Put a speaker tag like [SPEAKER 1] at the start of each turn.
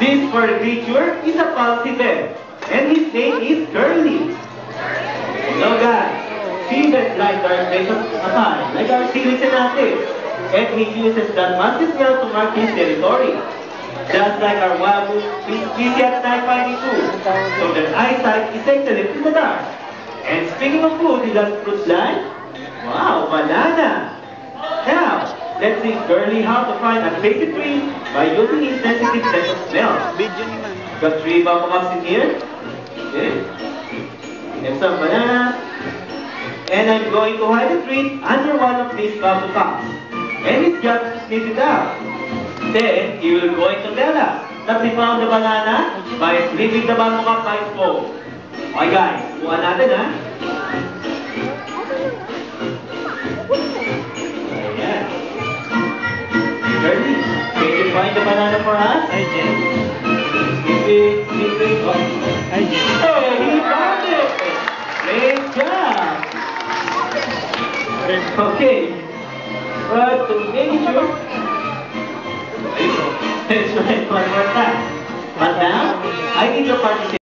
[SPEAKER 1] This fur creature is a falsifer, and his name is Curly. So guys, see that light dark face of Akai, like our series natin. And he uses that massive smell to mark his territory. Just like our wild goose, he's busy at night finding food, so their eyesight is excellent in the dark. And speaking of food, he loves fruits like, wow, banana. Now, let's see Curly how to find a basic tree by using his sensitive sense of smell. Got 3 bamboo cups in here. Okay. And some banana. And I'm going to hide the treat under one of these bamboo cups. And his job is to sniff it out. Then, he will go into tell us that he found the banana by sniffing the bamboo cup by its bowl. Okay guys, buwan natin ha. Ayan. Curly, can you find the banana for us?
[SPEAKER 2] Hi, Jen.
[SPEAKER 1] Sniffing. Oh.
[SPEAKER 2] Hi, Jen.
[SPEAKER 1] Hey, he found it! Great job! Okay. But to make sure, let's try it one more time. But now, I need your participation.